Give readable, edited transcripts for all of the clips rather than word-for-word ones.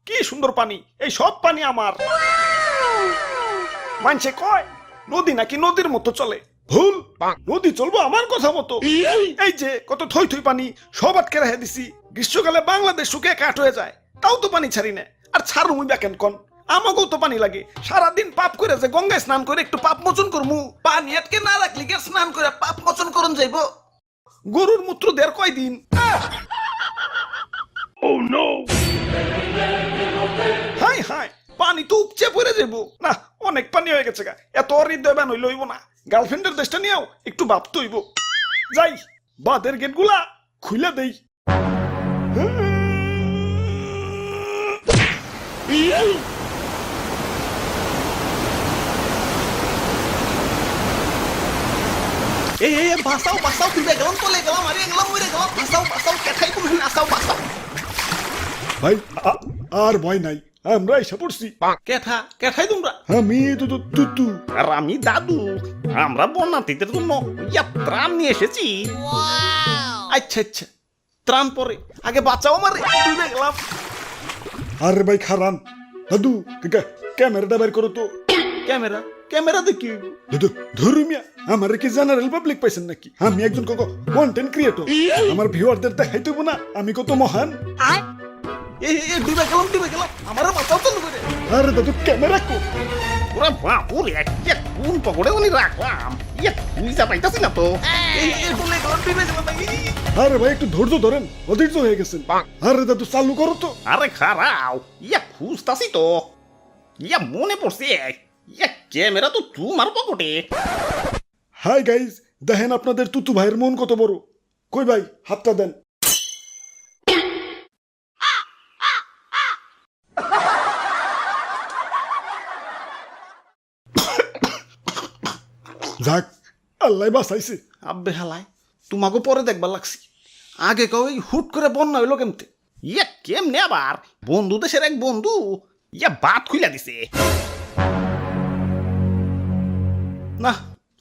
কি সুন্দর পানি, এই সব পানি আমার। মানছে কয় নদী নাকি নদীর মতো চলে, ভুল। নদী চলবো আমার কথা মতো। এই যে কত থই থই পানি সব আটকে রেখে দিছি, গ্রীষ্মকালে বাংলাদেশ শুকিয়ে কাঠ হয়ে যায়, তাও তো পানি ছাড়ি না। আর ছাড়ু মুই বেকেন কন, আমাকেও তো পানি লাগে। সারাদিন পাপ করে যে গঙ্গায় স্নান করে একটু পাপ মোচন করমু, পানি আটকে না রাখলি গে স্নান করে পাপ মোচন করন যাইব। গরুর মূত্র দেড় কয়দিন। হাই হাই, পানি তো উপচে পড়ে যাব না, অনেক পানি হয়ে গেছে গা, এত হৃদয় বান হইল হইব না। গার্লফ্রেন্ডের দেশটা নিয়েও একটু ভাবতে হইব। যাই বাদের গেট গুলা খুলে দেই। এই বাসাও বাসাও, তুই গেলাম চলে গেলাম, আরে গেলাম মরে গেলাম, বাসাও বাসাও, কেঠাই তুমি আসাও বাসাও। ভাই আর ভয় নাই, আমরা এসে পড়ছি। কেঠা কেঠাই তোমরা? আমি তুতু। আর আমি দাদু। আমরা বন্যার্থীদের জন্য ত্রাণ নিয়ে এসেছি। আচ্ছা আচ্ছা, ত্রাণ পরে, আগে বাঁচাও আমার, ডুবে গেলাম। আরে ভাই খারান, দাদু ক্যামেরাটা বের করো তো। ক্যামেরা ক্যামেরা দেখি? দাদু ধর্মিয়া, আমার কি জেনারেল পাবলিক পাইছেন নাকি? আমি একজন কন্টেন্ট ক্রিয়েটর, আমার ভিউয়ারদের দেখাইতে হইব না আমি কত মহান। ডুবে গেলাম ডুবে গেলাম, আমার বাঁচাও তো করে। আরে দাদু ক্যামেরা কো। ওরা বাপুরে কোন পকড়ে উনি রাখলাম, খুঁজা পাইতাছি না তো। ডুবে গেলাম ডুবে গেলাম। আরে ভাই একটু ধৈর্য ধরেন, অধৈর্য হয়ে গেছেন। আরে দাদু চালু করো তো। আরে খারাও, খুঁজতাছি তো। মনে পড়ছে, ক্যামেরা তো তোমার পকেটে। হাই গাইজ, দেখেন আপনাদের তুতু ভাইয়ের মন কত বড়। কই ভাই হাতটা দেন। যাক, আল্লাহ বাঁচাইছে। আব্বে হালাই, তোমাকে পরে দেখবার লাগছি, আগে কেউ হুট করে বন্যা হইলো কেমতে? কেমনে আবার? বন্ধু দেশের এক বন্ধু বাত খুইলা দিছে। না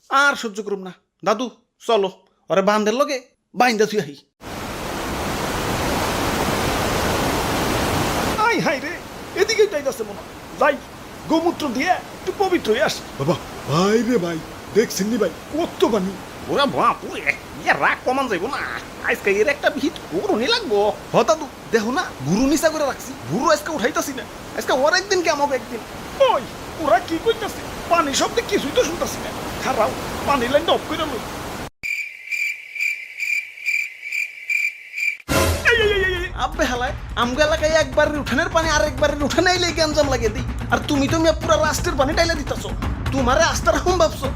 আর সহ্য করুম না, দাদু চলো ওরে বান্ধের লগে বাইন্দা থুই আহি। আই হাই রে, এদিকে যাইতাছে মনে, যাই গোমূত্র দিয়ে একটু পবিত্র হয়ে আস। বাবা ভাই রে ভাই, দেখছেন নি ভাই কত পানি। ওরা বাপুরে, রাগ কমান যাইব না, আজকে এর একটা ভিত করুনি লাগবো। হ দাদু দেখো না, গুরু নিচা করে রাখছি, গুরু আজকে উঠাইতাছি না, আজকে ওর একদিন কে আমাকে একদিন। ওই ওরা কি কইতাছে, পানি শব্দে কিছুই তো শুনতাছি না। খারাপ, পানি লাইনটা অফ করে লই। আব্বে হালায়, আমগো এলাকায় একবারের উঠানের পানি আর একবারের উঠানে আইলে গ্যাঞ্জাম লাগে দিই, আর তুমি তো পুরা রাষ্ট্রের পানি টাইলে দিতেছো। তোমারে আস্থার হুম ভাবছো?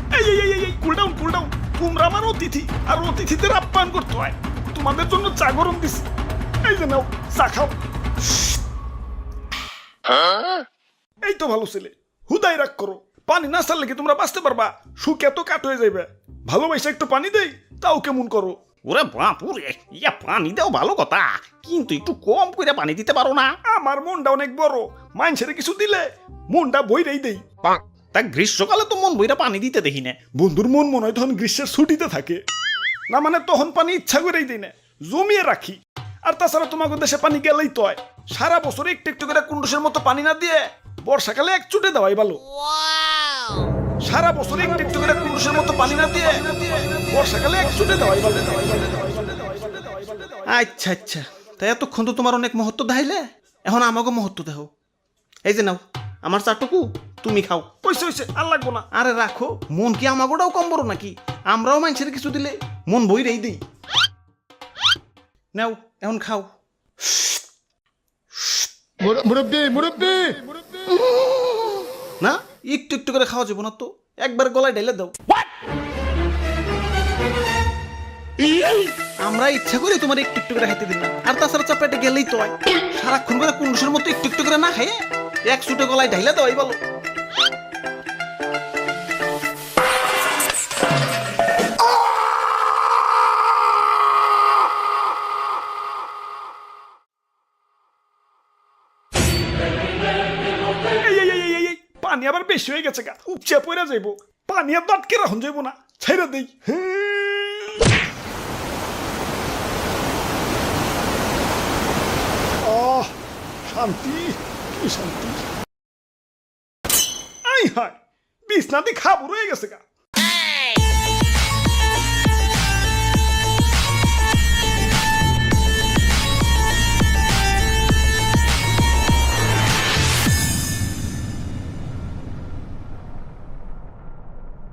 কুল ডাউন কুল ডাউন, তোমরা আমার অতিথি, আর অতিথিদের আপ্যায়ন করতে হয়। তোমাদের জন্য চা গরম দিছি, এই যে নাও চা খাও। এই তো ভালো ছেলে, হুদাই রাগ করো, পানি না ছাড়লে কি তোমরা বাঁচতে পারবা? সুখ এত কাট হয়ে যাইবে। ভালোবাসা একটু পানি দেই, তাও কেমন করো? ওরে বাপুরে, পানি দাও ভালো কথা, কিন্তু একটু কম করে পানি দিতে পারো না? আমার মনটা অনেক বড়, মানুষের কিছু দিলে মনটা বইরেই দেই। তা গ্রীষ্মকালে তো মন বইরা পানি দিতে দেখি না। বন্ধুর মন মনে হয় তখন গ্রীষ্মের ছুটিতে থাকে না, মানে তখন পানি ইচ্ছা করেই দিই না, জমিয়ে রাখি। আর তাছাড়া তোমাকে দেশে পানি গেলেই তো হয়, সারা বছর একটু একটু করে কুন্ডুসের মতো পানি না দিয়ে বর্ষাকালে এক চুটে দেওয়াই ভালো। সারা বছর একটু একটু করে কুন্ডুসের মতো পানি না দিয়ে বর্ষাকালে এক চুটে দেওয়াই ভালো। আচ্ছা আচ্ছা, তাই এতক্ষণ তো তোমার অনেক মহত্ব দেখাইলে, এখন আমাকে মহত্ব দেখো। এই যে নাও আমার চাটুকু, তুমি খাও। পয়সা হয়েছে, আর লাগবো না। আরে রাখো, মন কি আমাগোটাও কম বড় নাকি? আমরাও মানুষের কিছু দিলে মন বইরেই দিই। নাও এখন খাও। মুরব্বি মুরব্বি, না একটু একটু করে খাওয়া যাবো না তো, একবার গলায় ঢেলে দাও। আমরা ইচ্ছা করে তোমার একটু একটু করে খাইতে দিন না, আর তাছাড়া চাপাইতে গেলেই তো হয়। সারাক্ষণ করে কুন্ডুসের মতো একটু একটু করে না খাইয়ে এক ছুটে গলায় ঢাইলে দেওয়াই ভালো। পানি আবার বেশি হয়ে গেছে গা, উপচে পড়ে যাইব, পানি আর আটকে রাখুন যাইব না, ছেড়ে দেই। শান্তি। কি শান্তি। আই হায় বিছনা দি খাবো রয়ে গেছে গা